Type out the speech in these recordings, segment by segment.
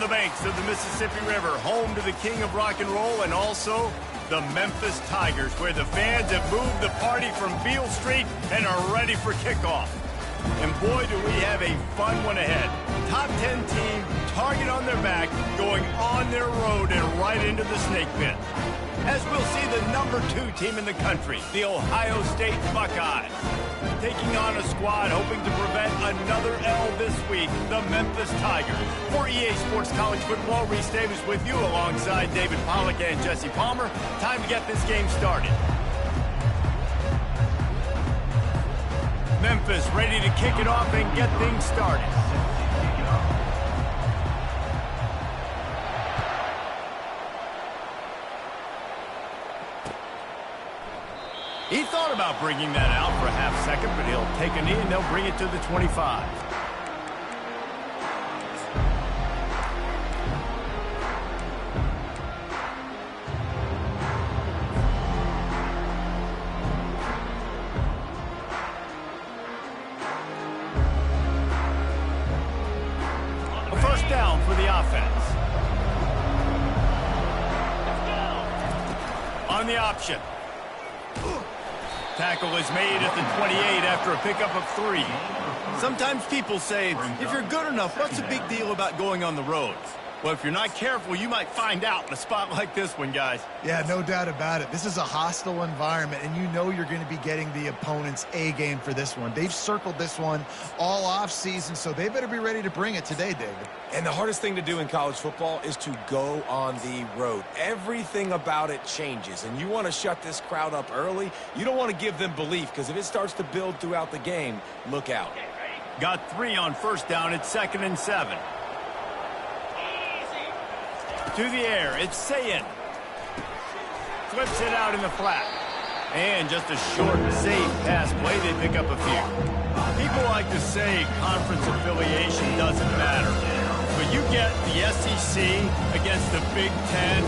on the banks of the Mississippi River, home to the king of rock and roll and also the Memphis Tigers, where the fans have moved the party from Beale Street and are ready for kickoff. And boy, do we have a fun one ahead. Top 10 team, target on their back, going on their road and right into the snake pit. As we'll see the number 2 team in the country, the Ohio State Buckeyes, taking on a squad hoping to prevent another L this week, the Memphis Tigers. For EA Sports College Football, Reese Davis with you alongside David Pollack and Jesse Palmer. Time to get this game started. Memphis ready to kick it off and get things started. He thought about bringing that out for a half second, but he'll take a knee and they'll bring it to the 25. A first down for the offense. On the option. Tackle is made at the 28 after a pickup of 3. Sometimes people say, if you're good enough, what's the big deal about going on the road? Well, if you're not careful, you might find out in a spot like this one, guys. Yeah, no doubt about it. This is a hostile environment, and you know you're going to be getting the opponent's A game for this one. They've circled this one all off season, so they better be ready to bring it today, David. And the hardest thing to do in college football is to go on the road. Everything about it changes, and you want to shut this crowd up early. You don't want to give them belief, because if it starts to build throughout the game, look out. Got 3 on first down. It's 2nd and 7. To the air, it's Sayin. Flips it out in the flat. And just a short, safe pass play, they pick up a few. People like to say conference affiliation doesn't matter. But you get the SEC against the Big Ten,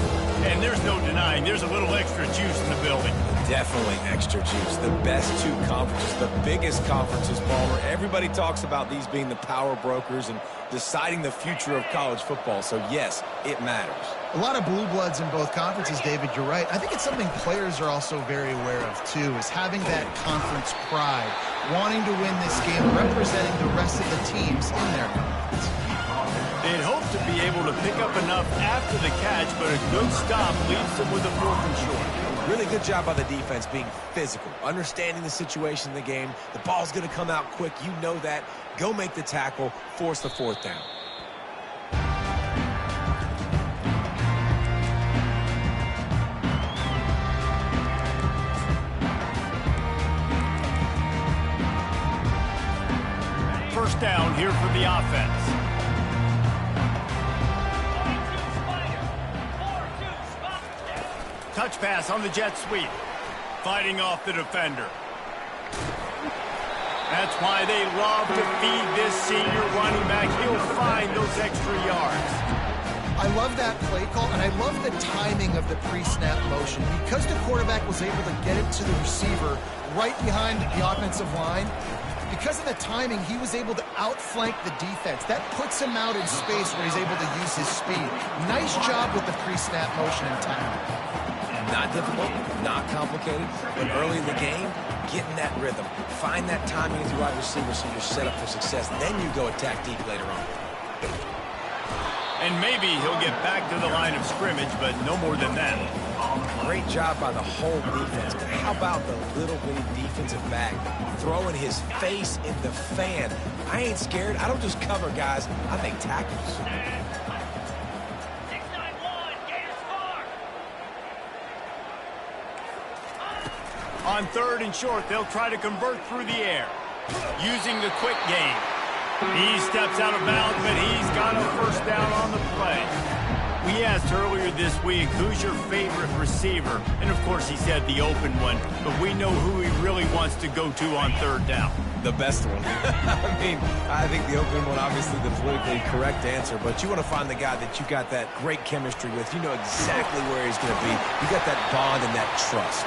and there's no denying there's a little extra juice in the building. Definitely extra juice. The best 2 conferences, the biggest conferences, Palmer. Everybody talks about these being the power brokers and deciding the future of college football. So, yes, it matters. A lot of blue bloods in both conferences, David, you're right. I think it's something players are also very aware of, too, is having that conference pride, wanting to win this game, representing the rest of the teams in their conference. They'd hope to be able to pick up enough after the catch, but a good stop leaves them with a 4th and short. Really good job by the defense being physical, understanding the situation in the game. The ball's going to come out quick. You know that. Go make the tackle, force the 4th down. First down here for the offense. Touch pass on the jet sweep. Fighting off the defender. That's why they love to feed this senior running back. He'll find those extra yards. I love that play call, and I love the timing of the pre-snap motion. Because the quarterback was able to get it to the receiver right behind the offensive line, because of the timing, he was able to outflank the defense. That puts him out in space where he's able to use his speed. Nice job with the pre-snap motion and timing. Not difficult, not complicated, but early in the game, getting that rhythm. Find that timing as your wide receiver so you're set up for success. Then you go attack deep later on. And maybe he'll get back to the line of scrimmage, but no more than that. Great job by the whole defense. But how about the little bitty defensive back throwing his face in the fan? I ain't scared. I don't just cover guys. I make tackles. On 3rd and short, they'll try to convert through the air, using the quick game. He steps out of bounds, but he's got a first down on the play. We asked earlier this week, who's your favorite receiver? And, of course, he said the open one, but we know who he really wants to go to on 3rd down. The best one. I mean, I think the opening one, obviously the politically correct answer, but you want to find the guy that you got that great chemistry with. You know exactly where he's going to be. You got that bond and that trust.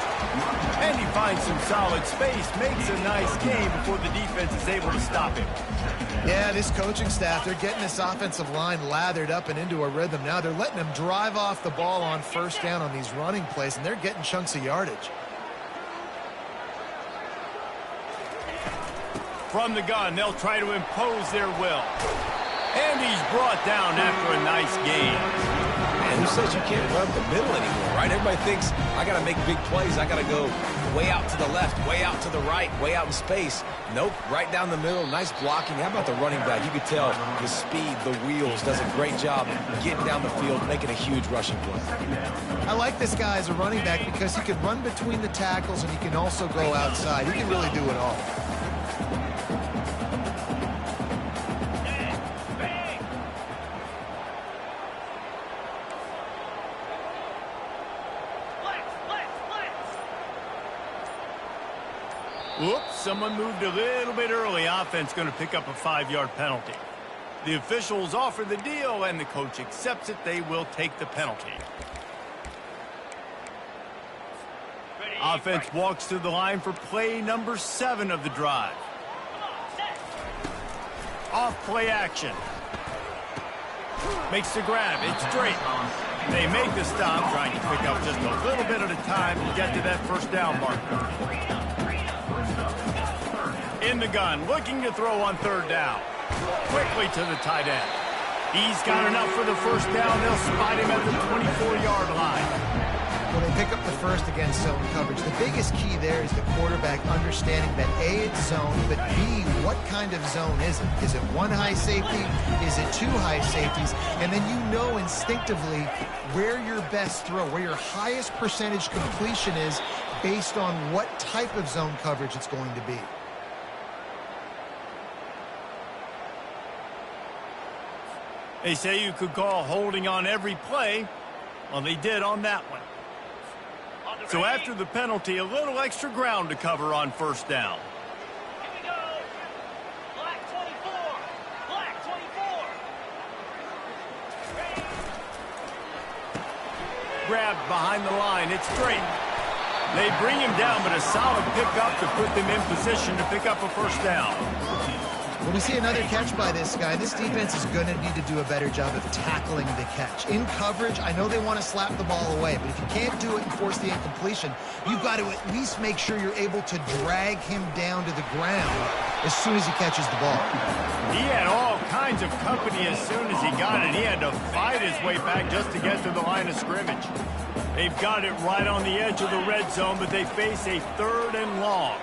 And he finds some solid space, makes a nice game before the defense is able to stop him. Yeah, this coaching staff, they're getting this offensive line lathered up and into a rhythm now. They're letting them drive off the ball on first down on these running plays, and they're getting chunks of yardage. From the gun, they'll try to impose their will. And he's brought down after a nice game. Man, who says you can't run the middle anymore, right? Everybody thinks, I got to make big plays. I got to go way out to the left, way out to the right, way out in space. Nope, right down the middle. Nice blocking. How about the running back? You could tell the speed, the wheels, does a great job getting down the field, making a huge rushing play. I like this guy as a running back because he can run between the tackles and he can also go outside. He can really do it all. Whoops, someone moved a little bit early. Offense going to pick up a 5-yard penalty. The officials offer the deal, and the coach accepts it. They will take the penalty. Offense walks to the line for play number 7 of the drive. Off play action. Makes the grab. It's straight. They make the stop, trying to pick up just a little bit at a time to get to that first down marker. In the gun, looking to throw on third down. Quickly to the tight end. He's got enough for the first down. They'll spot him at the 24-yard line. Well, they pick up the first against zone coverage. The biggest key there is the quarterback understanding that A, it's zone, but B, what kind of zone is it? Is it one high safety? Is it two high safeties? And then you know instinctively where your best throw, where your highest percentage completion is based on what type of zone coverage it's going to be. They say you could call holding on every play. Well, they did on that one. So after the penalty, a little extra ground to cover on first down. Here we go. Black 24. Black 24. Grabbed behind the line. It's straight. They bring him down, but a solid pickup to put them in position to pick up a first down. When we see another catch by this guy, this defense is going to need to do a better job of tackling the catch. In coverage, I know they want to slap the ball away, but if you can't do it and force the incompletion, you've got to at least make sure you're able to drag him down to the ground as soon as he catches the ball. He had all kinds of company as soon as he got it. He had to fight his way back just to get to the line of scrimmage. They've got it right on the edge of the red zone, but they face a 3rd and long.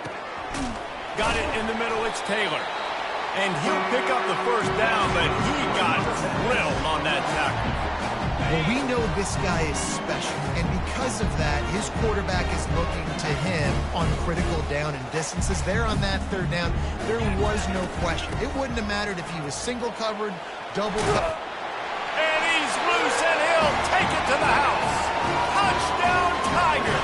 Got it in the middle. It's Taylor. And he'll pick up the first down, but he got drilled on that tackle. Well, we know this guy is special, and because of that, his quarterback is looking to him on critical down and distances. There on that 3rd down, there was no question. It wouldn't have mattered if he was single covered, double covered. And he's loose, and he'll take it to the house. Touchdown, Tiger!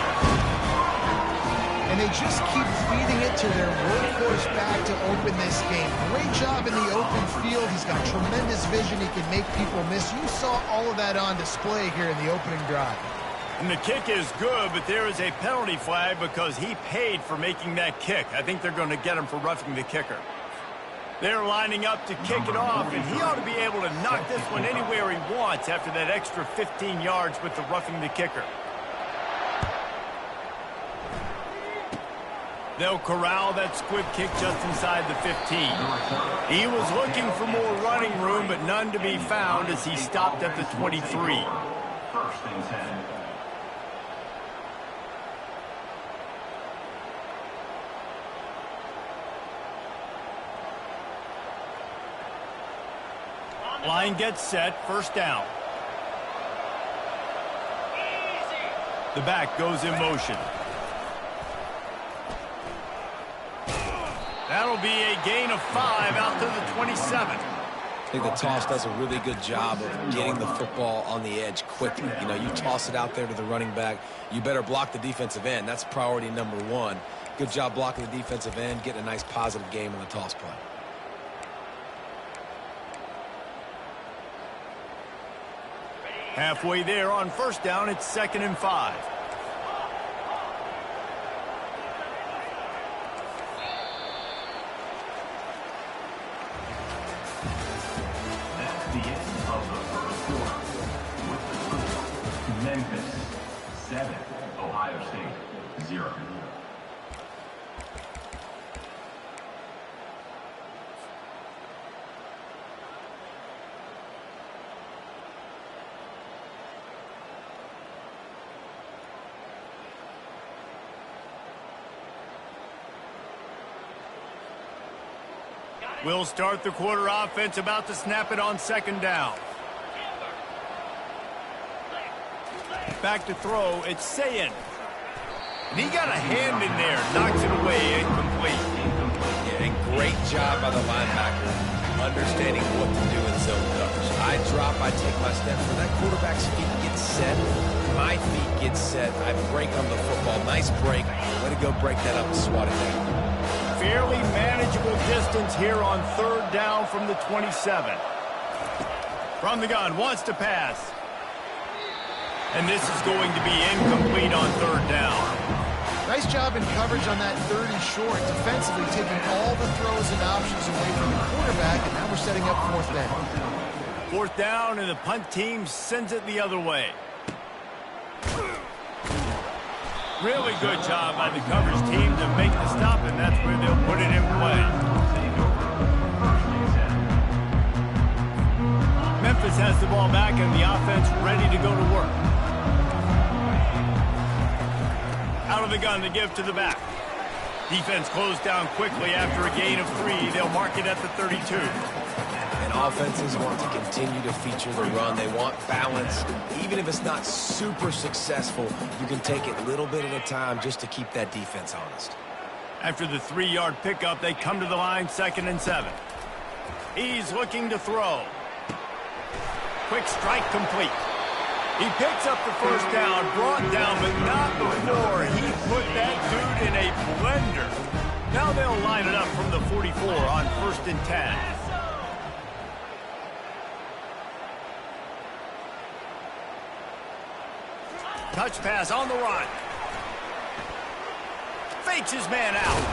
And they just keep feeding it to their workhorse back to open this game. Great job in the open field. He's got tremendous vision. He can make people miss. You saw all of that on display here in the opening drive. And the kick is good, but there is a penalty flag because he paid for making that kick. I think they're going to get him for roughing the kicker. They're lining up to kick it off, and he ought to be able to knock this one anywhere he wants after that extra 15 yards with the roughing the kicker. They'll corral that squib kick just inside the 15. He was looking for more running room, but none to be found as he stopped at the 23. First and 10. Line gets set, first down. The back goes in motion. That'll be a gain of 5 out to the 27. I think the toss does a really good job of getting the football on the edge quickly. You know, you toss it out there to the running back, you better block the defensive end. That's priority number 1. Good job blocking the defensive end, getting a nice positive game on the toss play. Halfway there on first down, it's 2nd and 5. That's the end of the first quarter. With the score, Memphis 7, Ohio State 0. We'll start the quarter offense, about to snap it on 2nd down. Back to throw, it's Sayin. And he got a hand in there, knocks it away, incomplete. Yeah, and great job by the linebacker, understanding what to do in zone coverage. I drop, I take my step. When that quarterback's feet get set, my feet get set, I break on the football. Nice break. Way to go break that up and swat it down. Fairly manageable distance here on 3rd down from the 27. From the gun, wants to pass. And this is going to be incomplete on 3rd down. Nice job in coverage on that 30 short, defensively taking all the throws and options away from the quarterback, and now we're setting up 4th down. 4th down, and the punt team sends it the other way. Really good job by the coverage team to make the stop, and that's where they'll put it in play. Memphis has the ball back, and the offense ready to go to work. Out of the gun to give to the back. Defense closed down quickly after a gain of 3. They'll mark it at the 32. And offenses want to continue to feature the run. They want balance. Even if it's not super successful, you can take it little bit at a time just to keep that defense honest. After the 3-yard pickup, they come to the line, 2nd and 7. He's looking to throw. Quick strike complete. He picks up the first down, brought down, but not before he put that dude in a blender. Now they'll line it up from the 44 on 1st and 10. Touch pass on the run. Fakes his man out.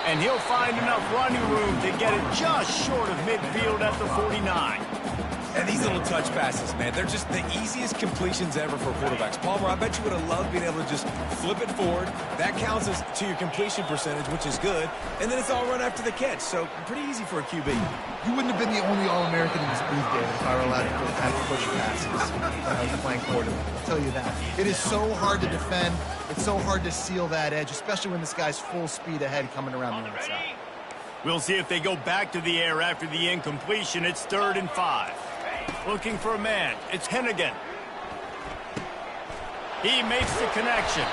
And he'll find enough running room to get it just short of midfield at the 49. And these little touch passes, man, they're just the easiest completions ever for quarterbacks. Palmer, I bet you would have loved being able to just flip it forward. That counts as to your completion percentage, which is good. And then it's all run after the catch, so pretty easy for a QB. You wouldn't have been the only All-American in this booth, David, if I were allowed to have push passes when I was playing quarterback. I'll tell you that. It is so hard to defend. It's so hard to seal that edge, especially when this guy's full speed ahead coming around the inside. We'll see if they go back to the air after the incompletion. It's 3rd and 5. Looking for a man. It's Hennigan. He makes the connection.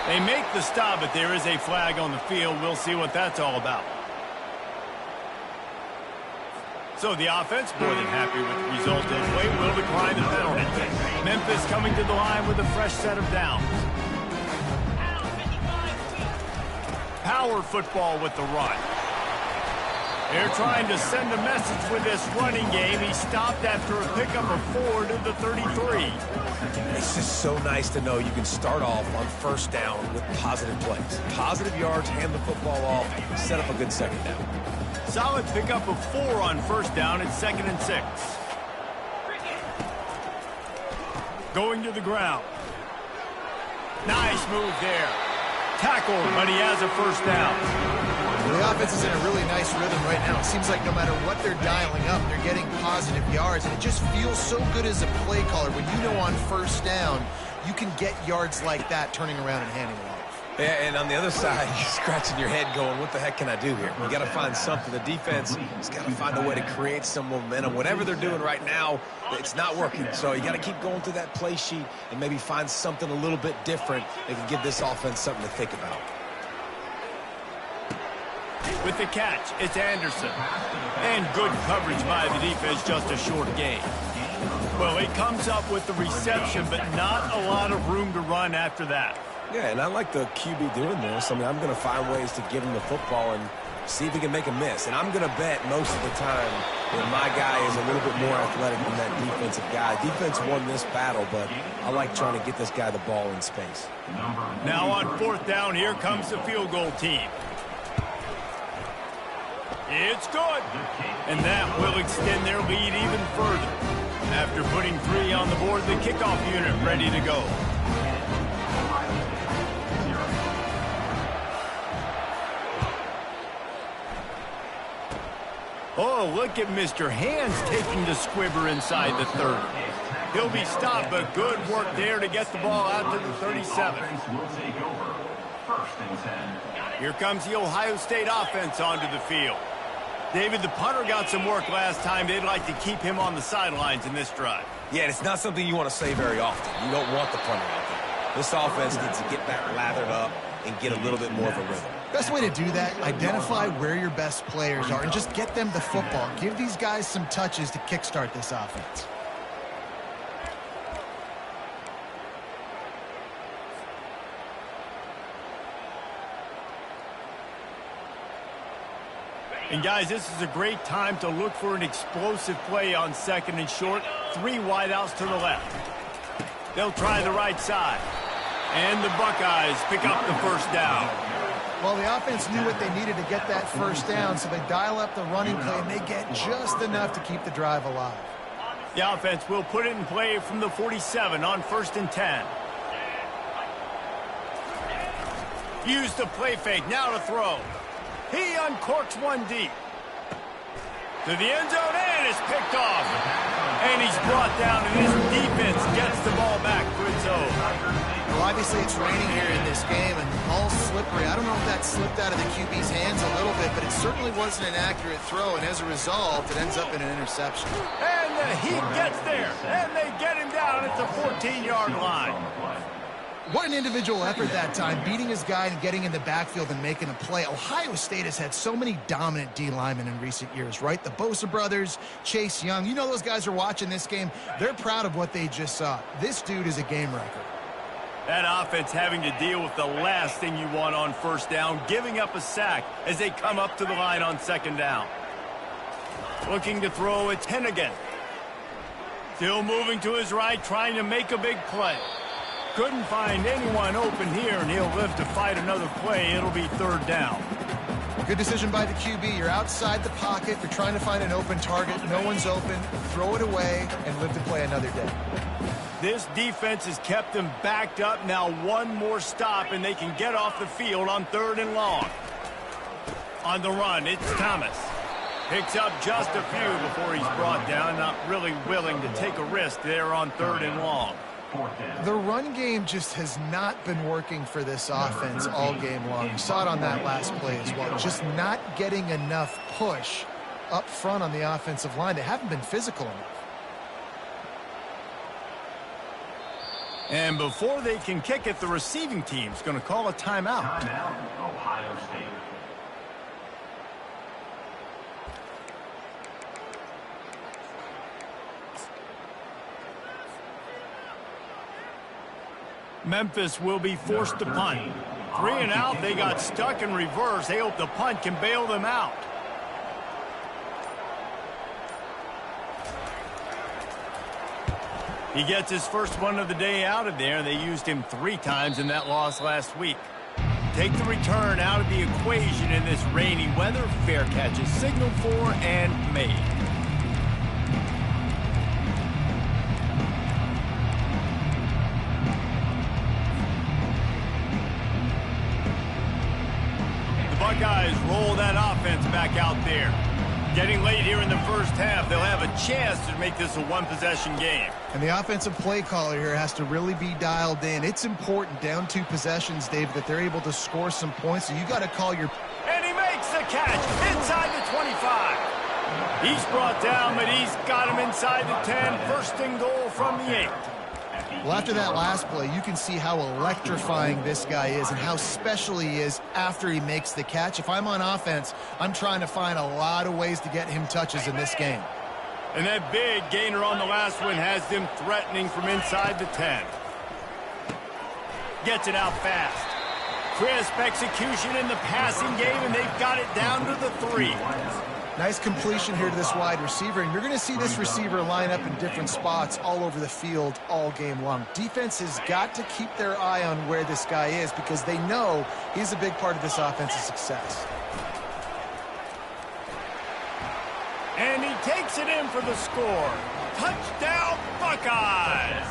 They make the stop, but there is a flag on the field. We'll see what that's all about. So the offense, more than happy with the result anyway, will decline the penalty. Memphis coming to the line with a fresh set of downs. Power football with the run. They're trying to send a message with this running game. He stopped after a pickup of 4 to the 33. It's just so nice to know you can start off on 1st down with positive plays. Positive yards, hand the football off, set up a good 2nd down. Solid pickup of 4 on 1st down. It's 2nd and 6. Going to the ground. Nice move there. Tackled, but he has a 1st down. Well, the offense is in a really nice rhythm right now. It seems like no matter what they're dialing up, they're getting positive yards, and it just feels so good as a play caller when you know on 1st down you can get yards like that turning around and handing it off. Yeah, and on the other side, you're scratching your head going, what the heck can I do here? You got to find something. The defense has got to find a way to create some momentum. Whatever they're doing right now, it's not working. So you got to keep going through that play sheet and maybe find something a little bit different that can give this offense something to think about. With the catch, it's Anderson. And good coverage by the defense, just a short gain. Well, he comes up with the reception, but not a lot of room to run after that. Yeah, and I like the QB doing this. I mean, I'm going to find ways to give him the football and see if he can make a miss. And I'm going to bet most of the time that my guy is a little bit more athletic than that defensive guy. Defense won this battle, but I like trying to get this guy the ball in space. Now on 4th down, here comes the field goal team. It's good. And that will extend their lead even further. After putting 3 on the board, the kickoff unit ready to go. Oh, look at Mr. Hands taking the squibber inside the 30. He'll be stopped, but good work there to get the ball out to the 37. Here comes the Ohio State offense onto the field. David, the punter got some work last time. They'd like to keep him on the sidelines in this drive. Yeah, it's not something you want to say very often. You don't want the punter out there. This offense needs to get back lathered up and get a little bit more of a rhythm. Best way to do that, identify where your best players are and just get them the football. Give these guys some touches to kickstart this offense. And guys, this is a great time to look for an explosive play on 2nd and short. 3 wideouts to the left. They'll try the right side. And the Buckeyes pick up the 1st down. Well, the offense knew what they needed to get that 1st down, so they dial up the running play, and they get just enough to keep the drive alive. The offense will put it in play from the 47 on 1st and 10. Use the play fake, now to throw. He uncorks one deep. To the end zone, and it's picked off. And he's brought down, and his defense gets the ball back for its own. Well, obviously it's raining here in this game, and the ball's slippery. I don't know if that slipped out of the QB's hands a little bit, but it certainly wasn't an accurate throw, and as a result, it ends up in an interception. And the Heat gets there, and they get him down at the 14-yard line. What an individual effort that time, beating his guy and getting in the backfield and making a play. Ohio State has had so many dominant D linemen in recent years, right? The Bosa brothers, Chase Young. You know those guys are watching this game. They're proud of what they just saw. This dude is a game wrecker. That offense having to deal with the last thing you want on 1st down, giving up a sack as they come up to the line on 2nd down. Looking to throw, it's Hennigan. Still moving to his right, trying to make a big play. Couldn't find anyone open here, and he'll live to fight another play. It'll be 3rd down. Good decision by the QB. You're outside the pocket. You're trying to find an open target. No one's open. Throw it away and live to play another day. This defense has kept them backed up. Now one more stop, and they can get off the field on 3rd and long. On the run, it's Thomas. Picks up just a few before he's brought down. Not really willing to take a risk there on 3rd and long. The run game just has not been working for this offense all game long. You saw it on that last play as well. Just not getting enough push up front on the offensive line. They haven't been physical enough. And before they can kick it, the receiving team's going to call a timeout. Timeout, Ohio State. Memphis will be forced to punt. 3 and out, they got stuck in reverse. They hope the punt can bail them out. He gets his first one of the day out of there. They used him 3 times in that loss last week. Take the return out of the equation in this rainy weather. Fair catch is signaled for and made. Buckeyes roll that offense back out there. Getting late here in the first half, they'll have a chance to make this a one-possession game. And the offensive play caller here has to really be dialed in. It's important down 2 possessions, Dave, that they're able to score some points. So you got to call your... And he makes the catch inside the 25. He's brought down, but he's got him inside the 10. 1st and goal from the 8. Well, after that last play, you can see how electrifying this guy is and how special he is after he makes the catch. If I'm on offense, I'm trying to find a lot of ways to get him touches in this game. And that big gainer on the last one has them threatening from inside the 10. Gets it out fast. Crisp execution in the passing game, and they've got it down to the 3. Nice completion here to this wide receiver, and you're going to see this receiver line up in different spots all over the field all game long. Defense has got to keep their eye on where this guy is because they know he's a big part of this offense's success. And he takes it in for the score. Touchdown, Buckeyes!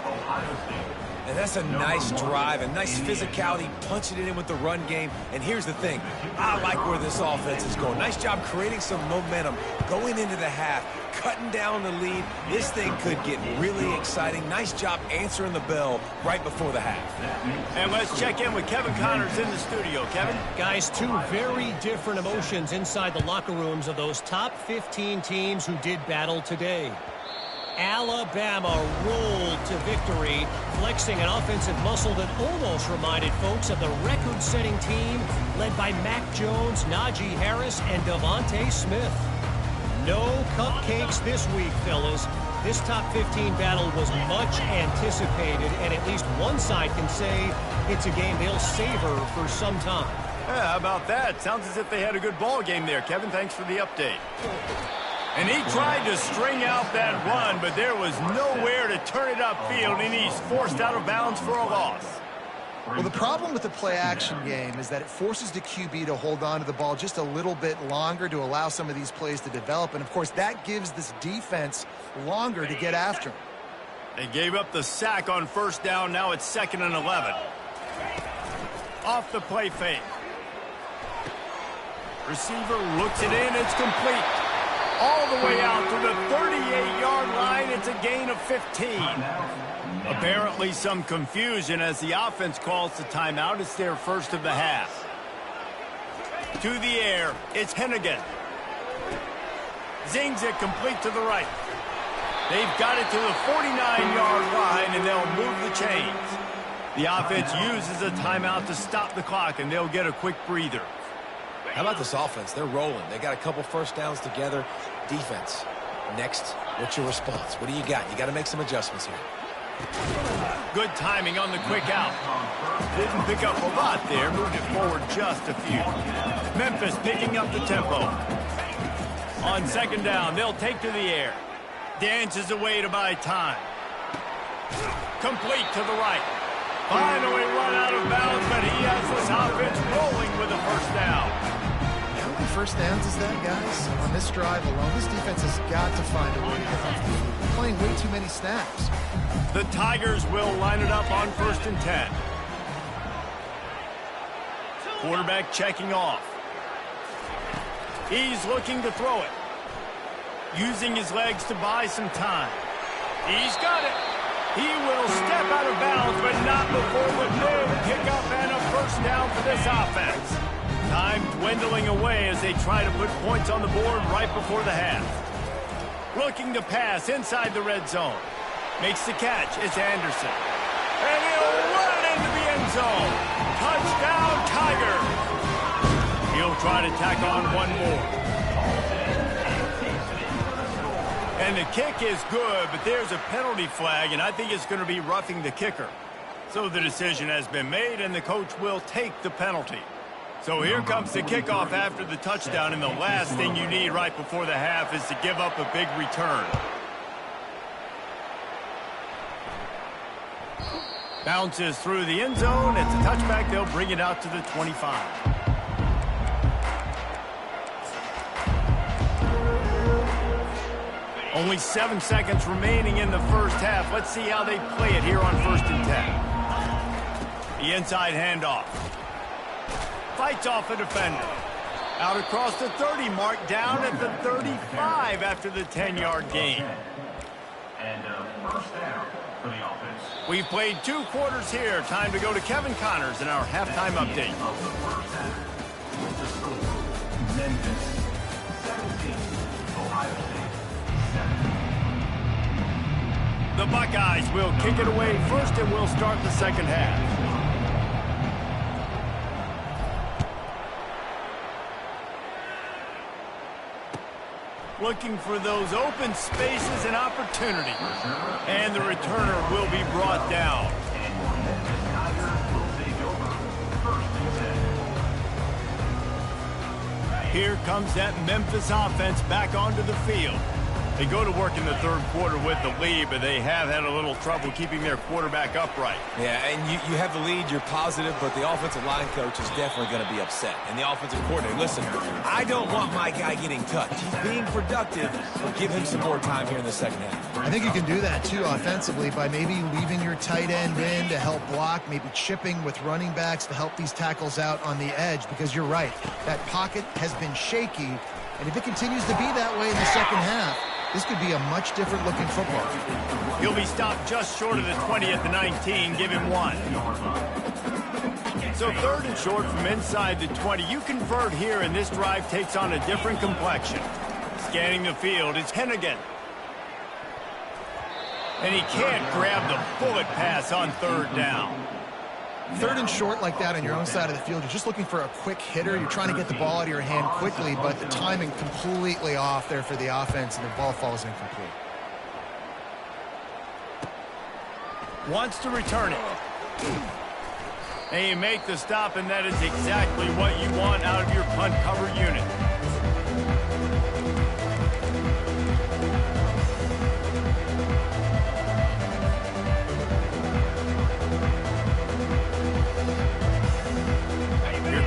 Ohio State. And that's a nice drive, a nice physicality, punching it in with the run game. And here's the thing. I like where this offense is going. Nice job creating some momentum, going into the half, cutting down the lead. This thing could get really exciting. Nice job answering the bell right before the half. And let's check in with Kevin Connors in the studio. Kevin? Guys, two very different emotions inside the locker rooms of those top 15 teams who did battle today. Alabama rolled to victory, flexing an offensive muscle that almost reminded folks of the record-setting team led by Mac Jones, Najee Harris, and Devontae Smith. No cupcakes this week, fellas. This top 15 battle was much anticipated, and at least one side can say it's a game they'll savor for some time. Yeah, how about that? Sounds as if they had a good ball game there. Kevin, thanks for the update. And he tried to string out that run, but there was nowhere to turn it upfield, and he's forced out of bounds for a loss. Well, the problem with the play-action game is that it forces the QB to hold on to the ball just a little bit longer to allow some of these plays to develop. And, of course, that gives this defense longer to get after him. They gave up the sack on first down. Now it's 2nd and 11. Off the play fake. Receiver looks it in. It's complete. All the way out to the 38-yard line. It's a gain of 15. Apparently some confusion as the offense calls the timeout. It's their first of the half. To the air. It's Hennigan. Zings it complete to the right. They've got it to the 49-yard line, and they'll move the chains. The offense uses a timeout to stop the clock, and they'll get a quick breather. How about this offense? They're rolling. They got a couple first downs together. Defense. Next, what's your response? What do you got? You got to make some adjustments here. Good timing on the quick out. Didn't pick up a lot there. Moved it forward just a few. Memphis picking up the tempo. On 2nd down, they'll take to the air. Dances away to buy time. Complete to the right. Finally run out of bounds, but he has this offense rolling with a first down. How many first downs is that, guys? On this drive alone, this defense has got to find a way to get off the field. They're playing way too many snaps. The Tigers will line it up on 1st and 10. Quarterback checking off. He's looking to throw it. Using his legs to buy some time. He's got it. He will step out of bounds, but not before the big pickup and a first down for this offense. Time dwindling away as they try to put points on the board right before the half. Looking to pass inside the red zone. Makes the catch. It's Anderson. And he'll run it into the end zone. Touchdown, Tigers. He'll try to tack on one more. And the kick is good, but there's a penalty flag, and I think it's going to be roughing the kicker. So the decision has been made, and the coach will take the penalty. So here comes the kickoff after the touchdown, and the last thing you need right before the half is to give up a big return. Bounces through the end zone. It's a touchback. They'll bring it out to the 25. Only 7 seconds remaining in the first half. Let's see how they play it here on 1st and 10. The inside handoff. Fights off a defender. Out across the 30 mark, down at the 35 after the 10-yard gain. And first down for the offense. We've played 2 quarters here. Time to go to Kevin Connors in our halftime update. Of the first half. The score, Memphis 17, Ohio State 7. The Buckeyes will kick it away first, and we'll start the second half. Looking for those open spaces and opportunity. And the returner will be brought down. Here comes that Memphis offense back onto the field. They go to work in the third quarter with the lead, but they have had a little trouble keeping their quarterback upright. Yeah, and you have the lead, you're positive, but the offensive line coach is definitely going to be upset. And the offensive coordinator, listen, I don't want my guy getting touched. He's being productive, but give him some more time here in the second half. I think you can do that, too, offensively, by maybe leaving your tight end in to help block, maybe chipping with running backs to help these tackles out on the edge, because you're right. That pocket has been shaky, and if it continues to be that way in the second half, this could be a much different looking football. He'll be stopped just short of the 20 at the 19. Give him 1. So 3rd and short from inside the 20. You convert here, and this drive takes on a different complexion. Scanning the field, it's Hennigan. And he can't grab the bullet pass on 3rd down. 3rd and short like that on your own side of the field, you're just looking for a quick hitter. You're trying to get the ball out of your hand quickly, but the timing completely off there for the offense, and the ball falls incomplete. Wants to return it. And you make the stop, and that is exactly what you want out of your punt cover unit.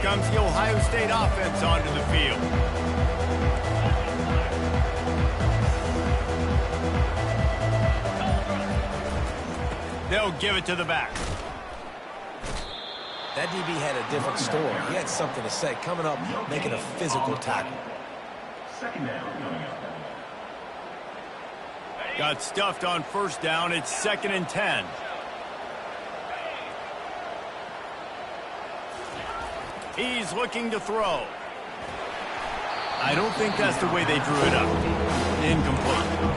Comes the Ohio State offense onto the field. They'll give it to the back. That DB had a different story. He had something to say. Coming up, making a physical tackle. Second down coming up. Got stuffed on 1st down. It's 2nd and 10. He's looking to throw. I don't think that's the way they drew it up. Incomplete.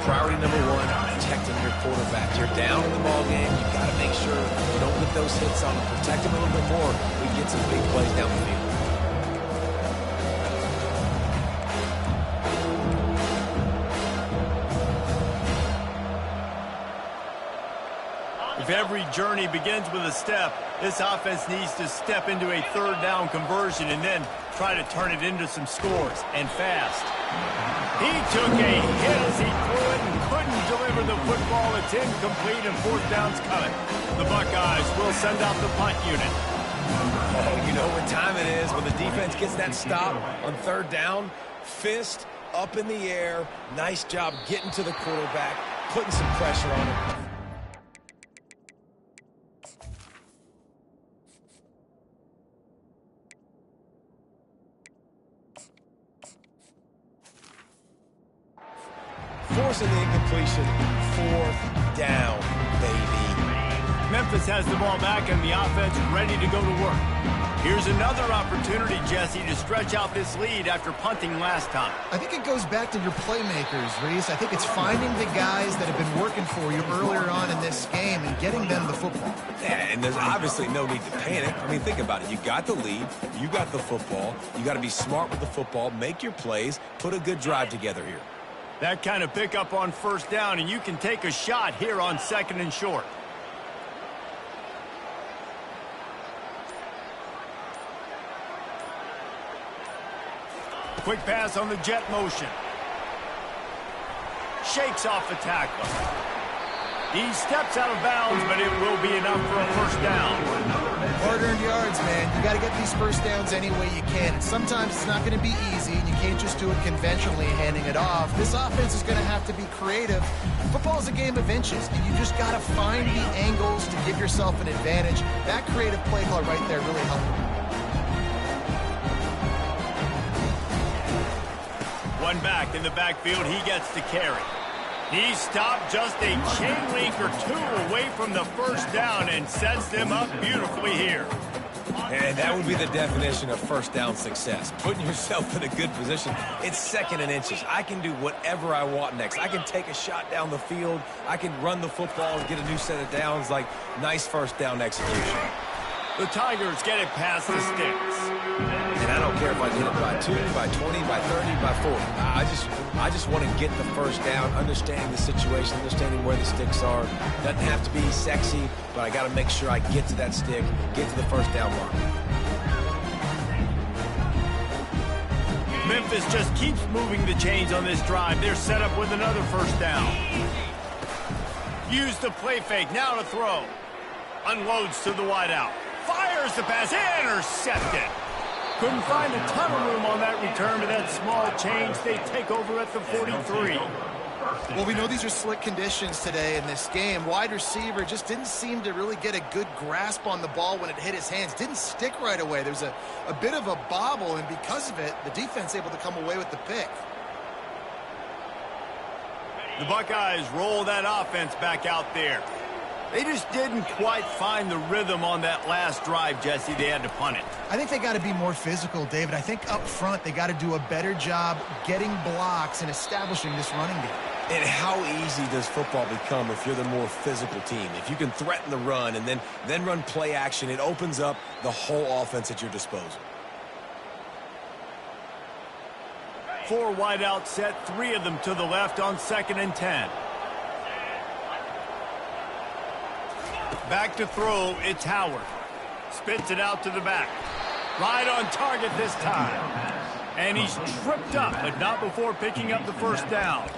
Priority number 1, protecting your quarterback. You're down in the ball game. You've got to make sure you don't get those hits on him. Protect him a little bit more. We can get some big plays down the field. If every journey begins with a step, this offense needs to step into a 3rd down conversion and then try to turn it into some scores, and fast. He took a hit as he threw it and couldn't deliver the football. It's incomplete, and 4th down's coming. The Buckeyes will send out the punt unit. Oh, you know what time it is when the defense gets that stop on 3rd down. Fist up in the air. Nice job getting to the quarterback, putting some pressure on him. Forcing the incompletion, 4th down, baby. Memphis has the ball back and the offense ready to go to work. Here's another opportunity, Jesse, to stretch out this lead after punting last time. I think it goes back to your playmakers, Reese. I think it's finding the guys that have been working for you earlier on in this game and getting them the football. Yeah, and there's obviously no need to panic. I mean, think about it. You got the lead. You got the football. You got to be smart with the football, make your plays, put a good drive together here. That kind of pickup on 1st down, and you can take a shot here on 2nd and short. Quick pass on the jet motion. Shakes off the tackler. He steps out of bounds, but it will be enough for a 1st down. Hard-earned yards, man. You got to get these 1st downs any way you can. And sometimes it's not going to be easy, and you can't just do it conventionally handing it off. This offense is going to have to be creative. Football is a game of inches, and you just got to find the angles to give yourself an advantage. That creative play call right there really helped. One back in the backfield, he gets to carry. He stopped just a chain link or 2 away from the 1st down and sets them up beautifully here. And that would be the definition of 1st down success. Putting yourself in a good position. It's 2nd and inches. I can do whatever I want next. I can take a shot down the field. I can run the football and get a new set of downs. Like, nice 1st down execution. The Tigers get it past the sticks. And I don't care if I get it by 2, by 20, by 30, by 40. I just want to get the 1st down, understanding the situation, understanding where the sticks are. Doesn't have to be sexy, but I got to make sure I get to that stick, get to the 1st down mark. Memphis just keeps moving the chains on this drive. They're set up with another first down. Use the play fake, now to throw. Unloads to the wideout. Fires the pass, intercepted. Couldn't find a ton of room on that return to that small change. They take over at the 43. Well, we know these are slick conditions today in this game. Wide receiver just didn't seem to really get a good grasp on the ball when it hit his hands. Didn't stick right away. There's a bit of a bobble, and because of it, the defense able to come away with the pick. The Buckeyes roll that offense back out there. They just didn't quite find the rhythm on that last drive, Jesse. They had to punt it. I think they got to be more physical, David. I think up front they got to do a better job getting blocks and establishing this running game. And how easy does football become if you're the more physical team? If you can threaten the run and then run play action, it opens up the whole offense at your disposal. 4 wide out set, 3 of them to the left on 2nd and 10. Back to throw, it's Howard. Spits it out to the back. Right on target this time. And he's tripped up, but not before picking up the first down.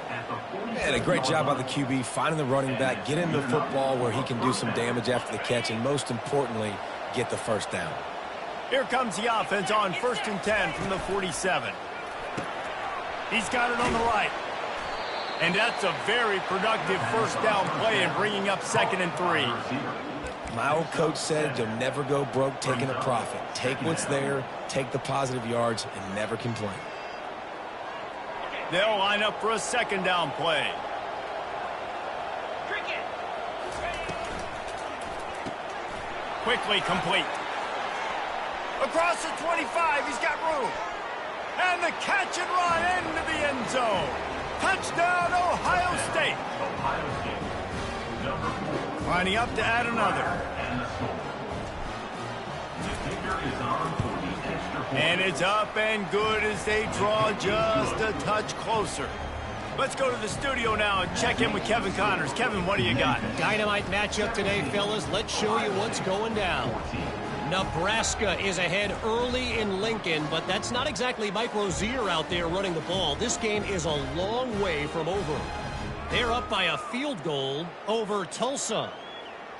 And a great job by the QB, finding the running back, get him the football where he can do some damage after the catch, and most importantly, get the first down. Here comes the offense on 1st and 10 from the 47. He's got it on the right. And that's a very productive first down play in bringing up 2nd and 3. My old coach said you'll never go broke taking a profit. Take what's there, take the positive yards, and never complain. They'll line up for a 2nd down play. Quickly complete. Across the 25, he's got room. And the catch and run into the end zone. Touchdown, Ohio State. Ohio State. Number 4. Lining up to add another. And the score. The kicker is on for the extra point. And it's up and good as they draw just a touch closer. Let's go to the studio now and check in with Kevin Connors. Kevin, what do you got? Dynamite matchup today, fellas. Let's show you what's going down. Nebraska is ahead early in Lincoln, but that's not exactly Mike Rozier out there running the ball. This game is a long way from over. They're up by a field goal over Tulsa.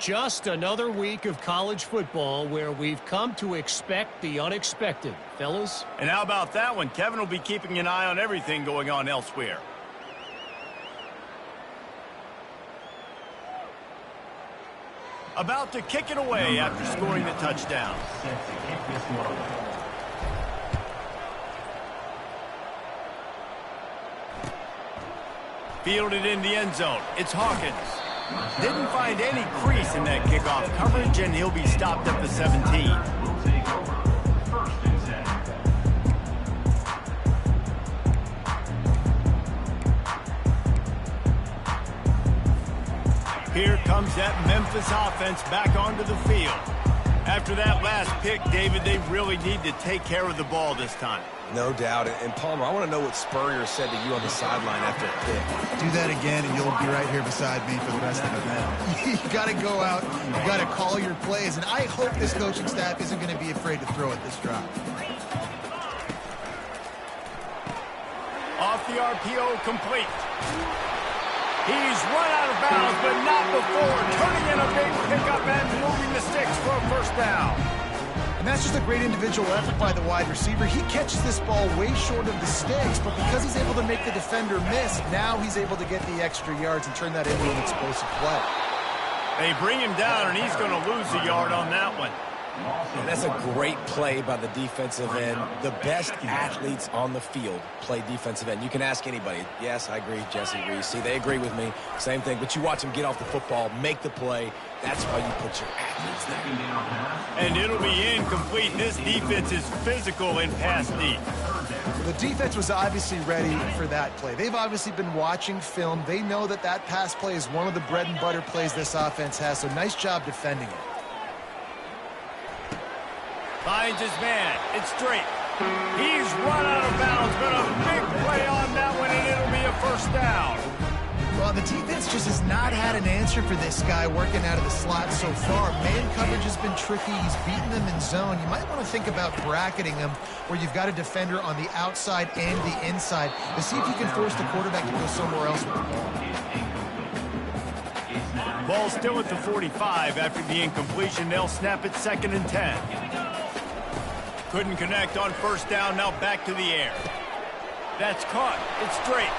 Just another week of college football where we've come to expect the unexpected, fellas. And how about that one? Kevin will be keeping an eye on everything going on elsewhere. About to kick it away after scoring the touchdown. Set to kick this one. Fielded in the end zone. It's Hawkins. Didn't find any crease in that kickoff coverage, and he'll be stopped at the 17. Will take over. 1st and 10. Here comes that Memphis offense back onto the field. After that last pick, David, they really need to take care of the ball this time. No doubt. And Palmer, I want to know what Spurrier said to you on the sideline after a pick. Do that again, and you'll be right here beside me for the rest of the night. You got to go out. You got to call your plays, and I hope this coaching staff isn't going to be afraid to throw at this drive. Off the RPO, complete. He's run out of bounds, but not before turning in a big pickup and moving the sticks for a first down. And that's just a great individual effort by the wide receiver. He catches this ball way short of the sticks, but because he's able to make the defender miss, now he's able to get the extra yards and turn that into an explosive play. They bring him down, and he's going to lose a yard on that one. And that's a great play by the defensive end. The best athletes on the field play defensive end. You can ask anybody. Yes, I agree, Jesse Reese. See, they agree with me. Same thing. But you watch them get off the football, make the play. That's why you put your athletes there. And it'll be incomplete. This defense is physical in pass deep. The defense was obviously ready for that play. They've obviously been watching film. They know that that pass play is one of the bread and butter plays this offense has, so nice job defending it. Finds his man. It's straight. He's run out of bounds, but a big play on that one, and it'll be a first down. Well, the defense just has not had an answer for this guy working out of the slot so far. Man coverage has been tricky. He's beaten them in zone. You might want to think about bracketing him where you've got a defender on the outside and the inside to see if you can force the quarterback to go somewhere else. Ball still at the 45 after the incompletion. They'll snap it 2nd and 10. Couldn't connect on first down. Now back to the air. That's caught. It's straight.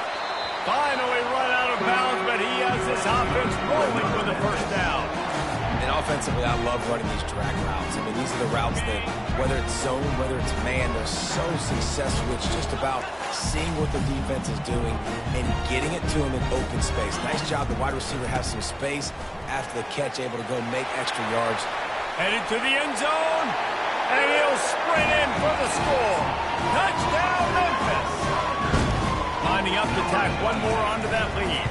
Finally run out of bounds, but he has this offense rolling with a first down. And offensively, I love running these drag routes. I mean, these are the routes that, whether it's zone, whether it's man, they're so successful. It's just about seeing what the defense is doing and getting it to them in open space. Nice job. The wide receiver has some space after the catch, able to go make extra yards. Headed to the end zone, and he'll sprint in for the score. Touchdown, Memphis. Lining up to tack one more onto that lead.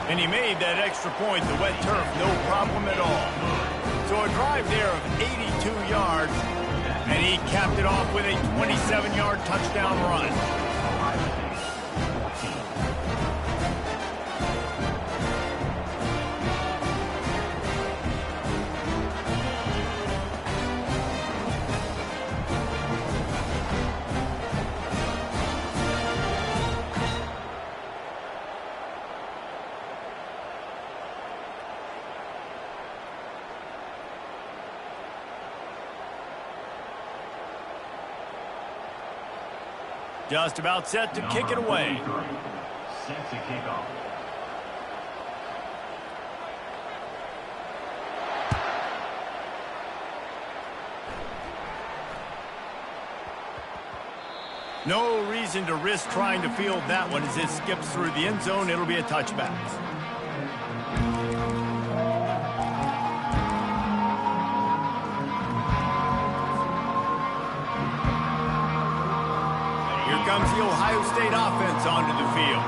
And he made that extra point, the wet turf, no problem at all. So a drive there of 82 yards, and he capped it off with a 27-yard touchdown run. Just about set to kick it away. Set to kick off. No reason to risk trying to field that one as it skips through the end zone. It'll be a touchback. Comes the Ohio State offense onto the field.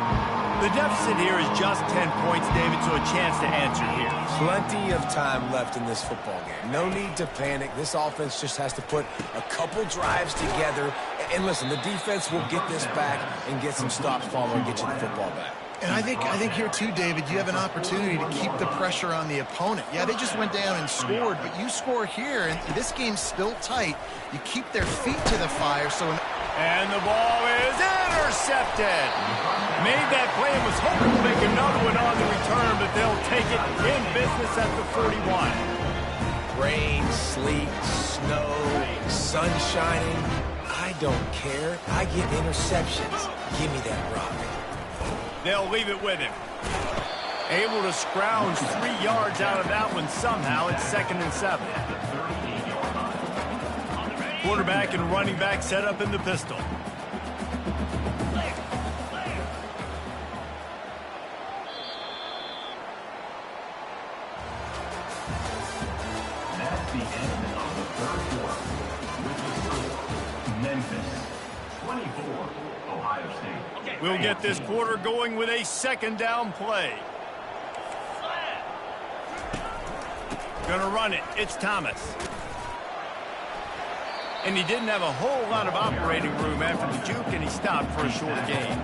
The deficit here is just 10 points, David, so a chance to answer here. Plenty of time left in this football game. No need to panic. This offense just has to put a couple drives together. And listen, the defense will get this back and get some stops following and get you the football back. And I think here too, David, you have an opportunity to keep the pressure on the opponent. Yeah, they just went down and scored, but you score here, and this game's still tight. You keep their feet to the fire, so... And the ball is intercepted. Made that play and was hoping to make another one on the return, but they'll take it in business at the 41. Rain, sleet, snow, sun shining. I don't care. I get interceptions. Give me that rock. They'll leave it with him. Able to scrounge 3 yards out of that one somehow. It's 2nd and 7. Quarterback and running back set up in the pistol. That's the end of the third quarter. With the score, Memphis 24, Ohio State. We'll get this quarter going with a 2nd down play. Gonna run it. It's Thomas. And he didn't have a whole lot of operating room after the juke, and he stopped for a short gain.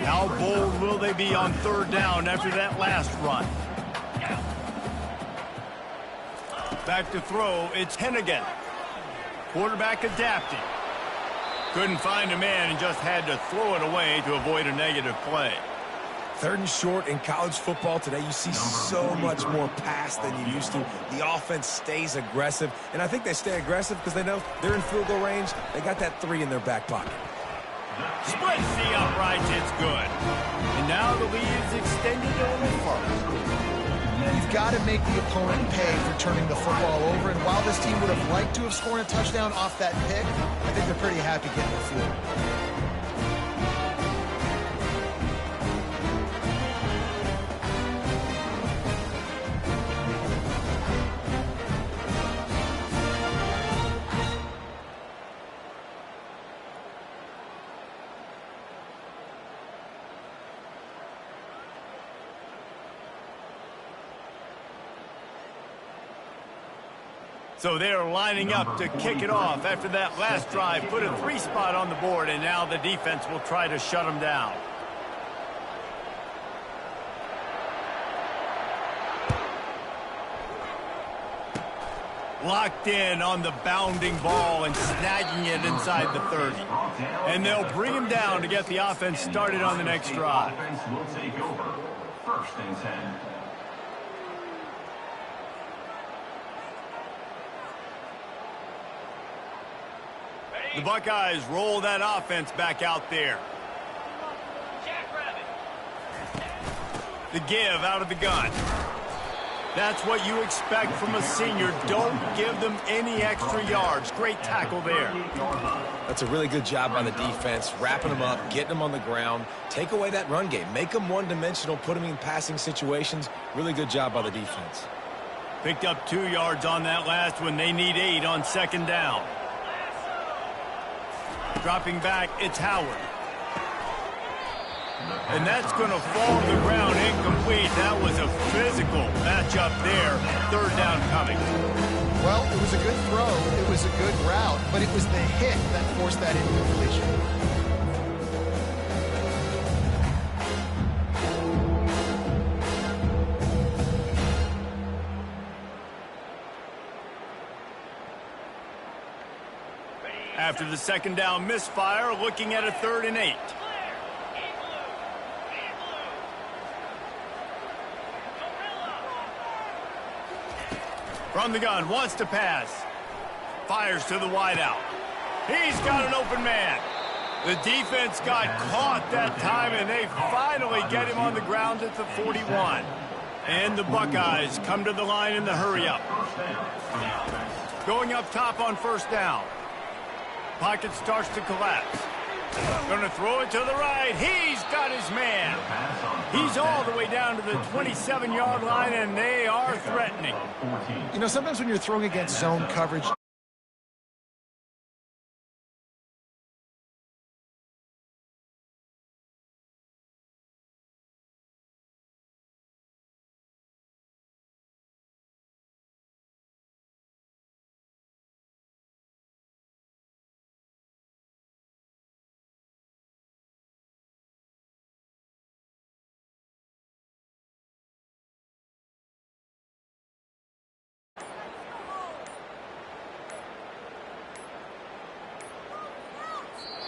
How bold will they be on 3rd down after that last run? Back to throw, it's Hennigan. Quarterback adapting. Couldn't find a man and just had to throw it away to avoid a negative play. 3rd and short in college football today. You see so much more pass than you used to. The offense stays aggressive, and I think they stay aggressive because they know they're in field goal range. They got that 3 in their back pocket. Splits the uprights, it's good. And now the lead is extended a little further. You've got to make the opponent pay for turning the football over, and while this team would have liked to have scored a touchdown off that pick, I think they're pretty happy getting the field. So they're lining up to kick it off after that last drive. Put a 3 spot on the board, and now the defense will try to shut them down. Locked in on the bounding ball and snagging it inside the 30. And they'll bring him down to get the offense started on the next drive. Offense will take over. 1st and 10. The Buckeyes roll that offense back out there. The give out of the gun. That's what you expect from a senior. Don't give them any extra yards. Great tackle there. That's a really good job by the defense, wrapping them up, getting them on the ground. Take away that run game. Make them one-dimensional, put them in passing situations. Really good job by the defense. Picked up 2 yards on that last one. They need 8 on 2nd down. Dropping back, it's Howard. And that's going to fall to the ground incomplete. That was a physical matchup there. 3rd down coming. Well, it was a good throw. It was a good route, but it was the hit that forced that incompletion. After the 2nd down misfire, looking at a 3rd and 8. From the gun, wants to pass. Fires to the wideout. He's got an open man. The defense got caught that time, and they finally get him on the ground at the 41. And the Buckeyes come to the line in the hurry-up. Going up top on 1st down. Pocket starts to collapse. Going to throw it to the right. He's got his man. He's all the way down to the 27-yard line, and they are threatening. You know, sometimes when you're throwing against zone coverage,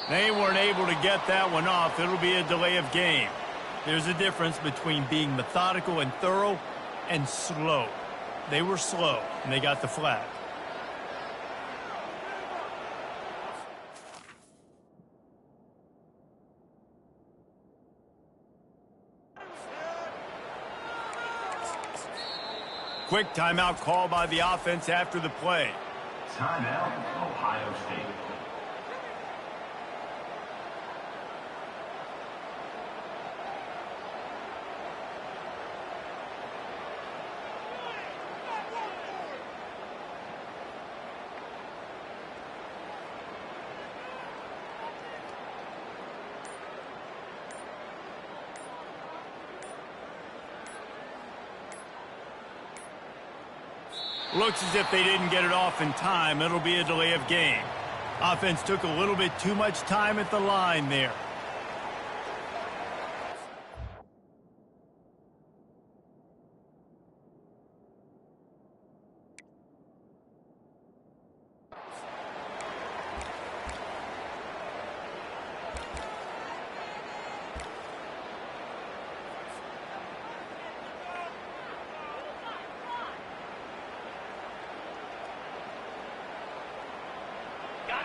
They weren't able to get that one off. It'll be a delay of game. There's a difference between being methodical and thorough and slow. They were slow, and they got the flag. Quick timeout call by the offense after the play. Timeout, Ohio State. Looks as if they didn't get it off in time. It'll be a delay of game. Offense took a little bit too much time at the line there.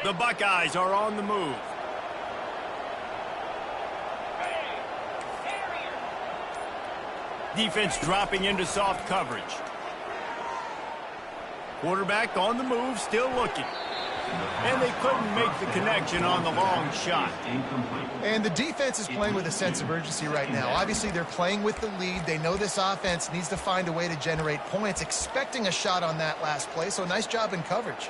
The Buckeyes are on the move. Defense dropping into soft coverage. Quarterback on the move, still looking. And they couldn't make the connection on the long shot. And the defense is playing with a sense of urgency right now. Obviously, they're playing with the lead. They know this offense needs to find a way to generate points, expecting a shot on that last play. So nice job in coverage.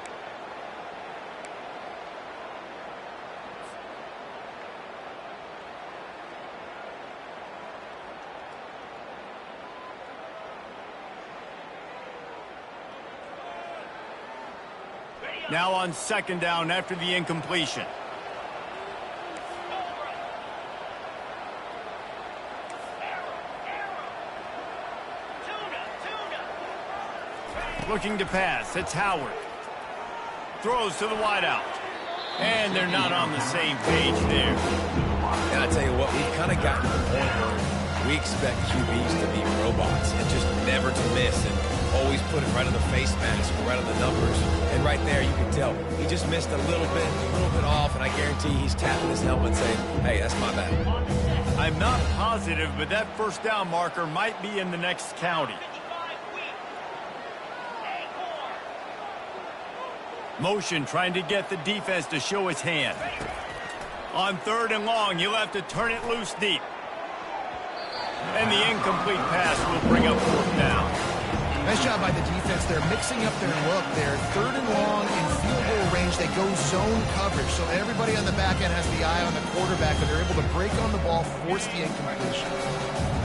Now on 2nd down after the incompletion. Looking to pass. It's Howard. Throws to the wideout. And they're not on the same page there. And I tell you what, we've kind of gotten to the point where we expect QBs to be robots and just never to miss and always put it right on the face mask or right on the numbers. And right there, you can tell he just missed a little bit off, and I guarantee he's tapping his helmet saying, hey, that's my bad. I'm not positive, but that first down marker might be in the next county. Motion trying to get the defense to show his hand. On 3rd and long, you'll have to turn it loose deep. And the incomplete pass will bring up 4th down. Nice job by the defense. They're mixing up their look there. 3rd and long in field goal range. They go zone coverage. So everybody on the back end has the eye on the quarterback, and they're able to break on the ball, force the incompletion.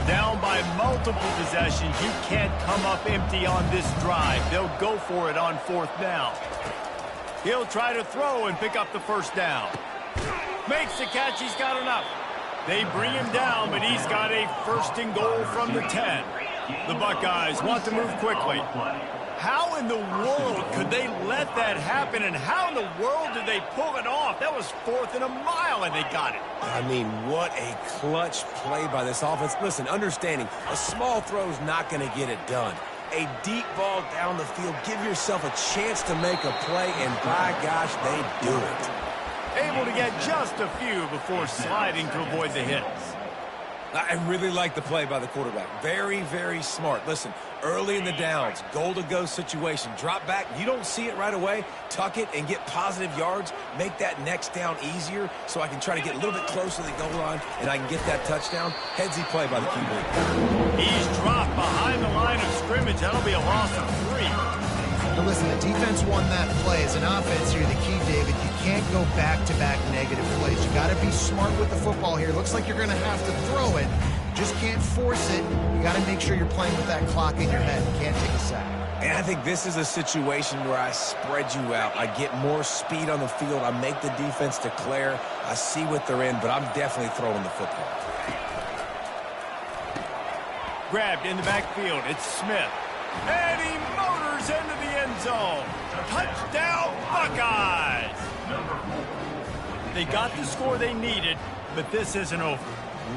Down by multiple possessions. You can't come up empty on this drive. They'll go for it on 4th down. He'll try to throw and pick up the first down. Makes the catch. He's got enough. They bring him down, but he's got a 1st and goal from the 10. The Buckeyes want to move quickly. How in the world could they let that happen, and how in the world did they pull it off? That was 4th and a mile, and they got it. I mean, what a clutch play by this offense. Listen, understanding, a small throw is not going to get it done. A deep ball down the field, give yourself a chance to make a play, and by gosh, they do it. Able to get just a few before sliding to avoid the hits. I really like the play by the quarterback. Very, very smart. Listen, early in the downs, goal-to-go situation, drop back. You don't see it right away. Tuck it and get positive yards. Make that next down easier so I can try to get a little bit closer to the goal line and I can get that touchdown. Headsy play by the QB. He's dropped behind the line of scrimmage. That'll be a loss of 3. Now listen, the defense won that play. As an offense here, the key, David, you can't go back-to-back negative plays. You got to be smart with the football here. Looks like you're going to have to throw it. Just can't force it. You got to make sure you're playing with that clock in your head. You can't take a sack. And I think this is a situation where I spread you out. I get more speed on the field. I make the defense declare. I see what they're in, but I'm definitely throwing the football. Grabbed in the backfield. It's Smith. And he motors into the end zone. Touchdown, Buckeyes! They got the score they needed, but this isn't over.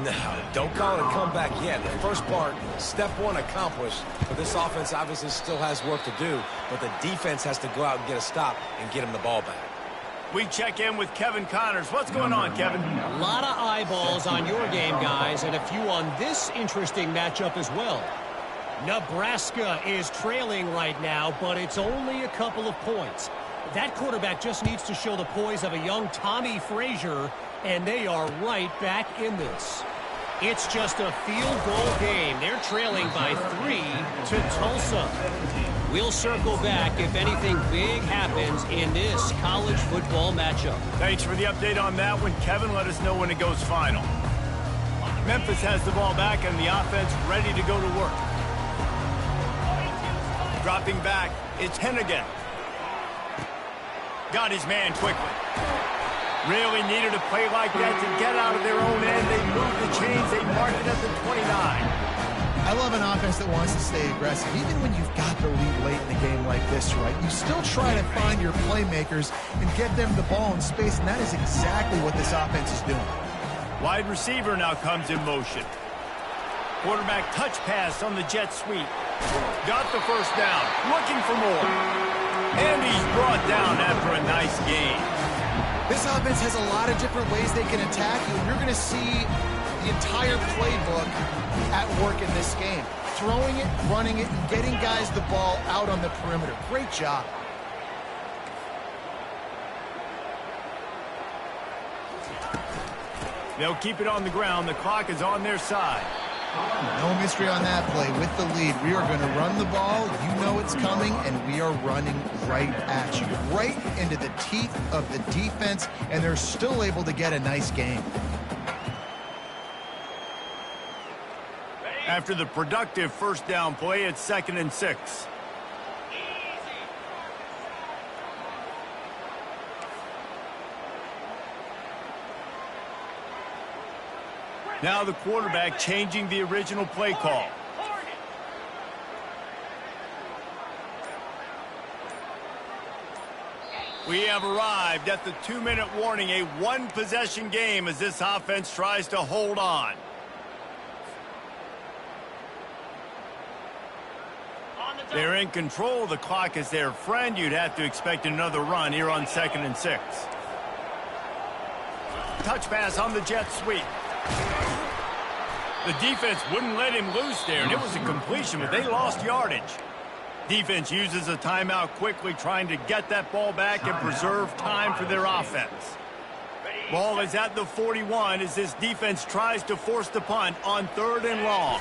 No, don't call it a comeback yet. The first part, step 1 accomplished. But this offense obviously still has work to do, but the defense has to go out and get a stop and get him the ball back. We check in with Kevin Connors. What's going on, Kevin? A lot of eyeballs on your game, guys, and a few on this interesting matchup as well. Nebraska is trailing right now, but it's only a couple of points. That quarterback just needs to show the poise of a young Tommy Frazier, and they are right back in this. It's just a field goal game. They're trailing by 3 to Tulsa. We'll circle back if anything big happens in this college football matchup. Thanks for the update on that one, Kevin. Let us know when it goes final. Memphis has the ball back and the offense ready to go to work. Dropping back, it's Hennigan. Got his man quickly. Really needed a play like that to get out of their own end. They moved the chains. They marked it at the 29. I love an offense that wants to stay aggressive. Even when you've got the lead late in the game like this, right, you still try to find your playmakers and get them the ball in space, and that is exactly what this offense is doing. Wide receiver now comes in motion. Quarterback touch pass on the jet sweep. Got the first down. Looking for more. And he's brought down after a nice gain. This offense has a lot of different ways they can attack you, and you're going to see the entire playbook at work in this game. Throwing it, running it, and getting guys the ball out on the perimeter. Great job. They'll keep it on the ground. The clock is on their side. No mystery on that play. With the lead, we are going to run the ball. You know it's coming, and we are running right at you. Right into the teeth of the defense, and they're still able to get a nice game. After the productive first down play, it's 2nd and 6. Now the quarterback changing the original play call. We have arrived at the 2-minute warning, a one-possession game as this offense tries to hold on. They're in control. The clock is their friend. You'd have to expect another run here on 2nd and 6. Touch pass on the jet sweep. The defense wouldn't let him loose there, and it was a completion, but they lost yardage. Defense uses a timeout quickly, trying to get that ball back and preserve time for their offense. Ball is at the 41 as this defense tries to force the punt on 3rd and long.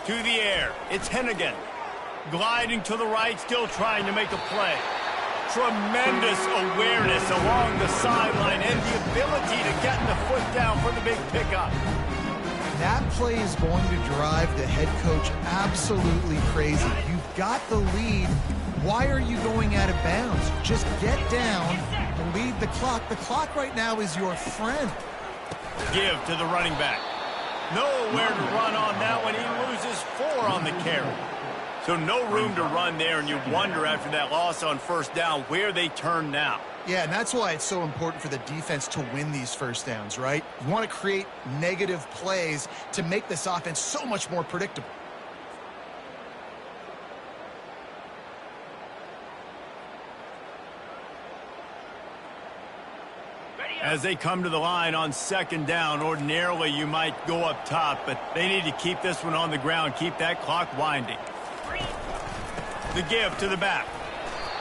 To the air, it's Hennigan. Gliding to the right, still trying to make a play. Tremendous awareness along the sideline and the ability to get the foot down for the big pickup. That play is going to drive the head coach absolutely crazy. You've got the lead. Why are you going out of bounds? Just get down, lead the clock. The clock right now is your friend. Give to the running back. Nowhere to run on that one. He loses 4 on the carry. So no room to run there, and you wonder after that loss on 1st down where they turn now. Yeah, and that's why it's so important for the defense to win these 1st downs, right? You want to create negative plays to make this offense so much more predictable. As they come to the line on 2nd down, ordinarily you might go up top, but they need to keep this one on the ground, keep that clock winding. The give to the back.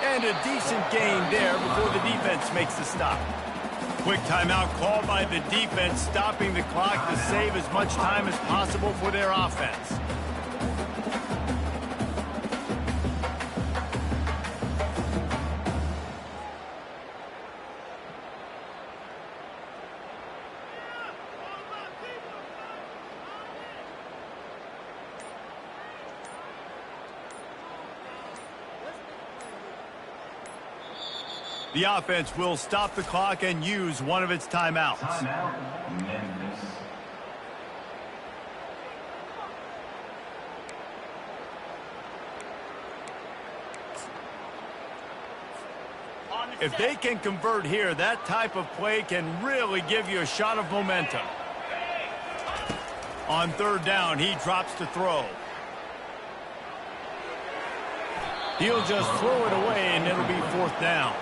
And a decent gain there before the defense makes the stop. Quick timeout called by the defense, stopping the clock to save as much time as possible for their offense. The offense will stop the clock and use one of its timeouts. Timeout, Memphis. If they can convert here, that type of play can really give you a shot of momentum. On 3rd down, he drops to throw. He'll just throw it away, and it'll be 4th down.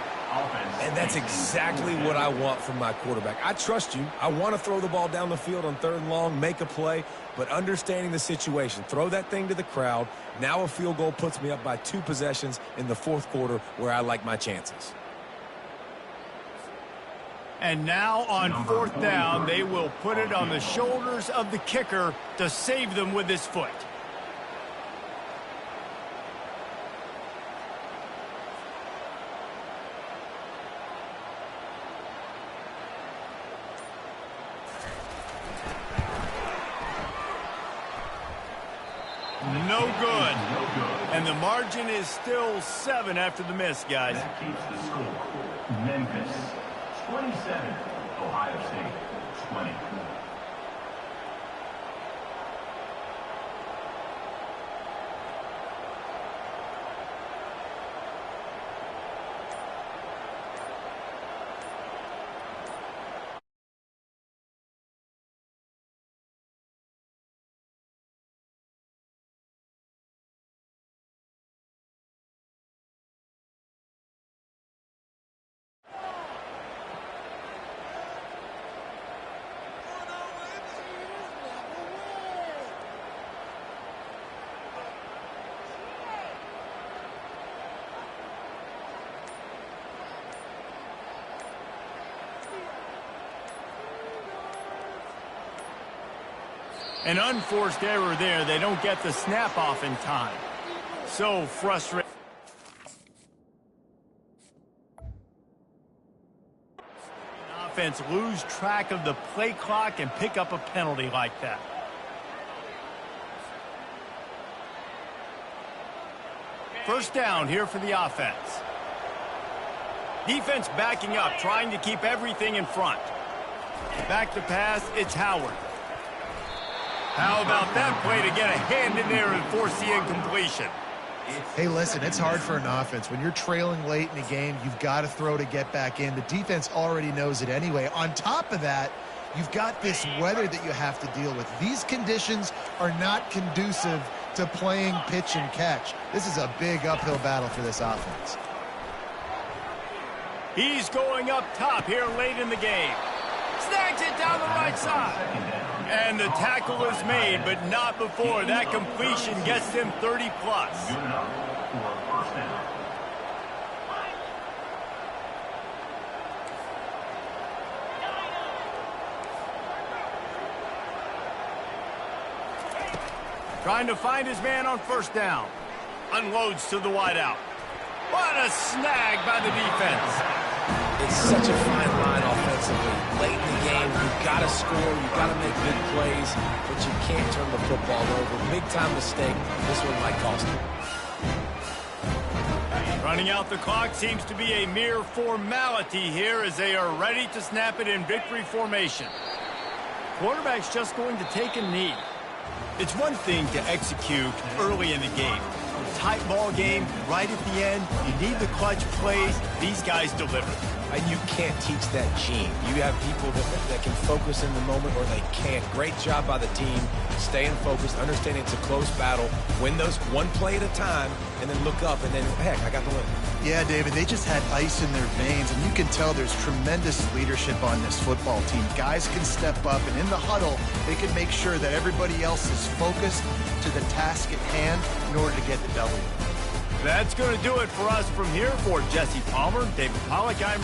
And that's exactly what I want from my quarterback. I trust you. I want to throw the ball down the field on 3rd and long, make a play, but understanding the situation, throw that thing to the crowd. Now a field goal puts me up by 2 possessions in the 4th quarter where I like my chances. And now on 4th down, they will put it on the shoulders of the kicker to save them with his foot. No good. And the margin is still 7 after the miss, guys. That keeps the score. Memphis 27, Ohio State 20. An unforced error there. They don't get the snap off in time. So frustrating. Offense lose track of the play clock and pick up a penalty like that. First down here for the offense. Defense backing up, trying to keep everything in front. Back to pass, it's Howard. How about that play to get a hand in there and force the incompletion? Hey, listen, it's hard for an offense. When you're trailing late in the game, you've got to throw to get back in. The defense already knows it anyway. On top of that, you've got this weather that you have to deal with. These conditions are not conducive to playing pitch and catch. This is a big uphill battle for this offense. He's going up top here late in the game. Snags it down the right side. And the tackle is made, but not before that completion gets them 30 plus. Good enough for a first down. Trying to find his man on first down. Unloads to the wideout. What a snag by the defense. It's such a fine line offensively. Late in the game, you've got to score, you've got to make big plays, but you can't turn the football over. Big-time mistake. This one might cost them. Running out the clock seems to be a mere formality here as they are ready to snap it in victory formation. Quarterback's just going to take a knee. It's one thing to execute early in the game. A tight ball game, right at the end, you need the clutch plays. These guys deliver. And you can't teach that gene. You have people that can focus in the moment or they can't. Great job by the team, staying focused, understanding it's a close battle, win those one play at a time, and then look up, and then, heck, I got the win. Yeah, David, they just had ice in their veins, and you can tell there's tremendous leadership on this football team. Guys can step up, and in the huddle, they can make sure that everybody else is focused to the task at hand in order to get the W. That's going to do it for us from here. For Jesse Palmer, David Pollack, I'm...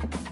it.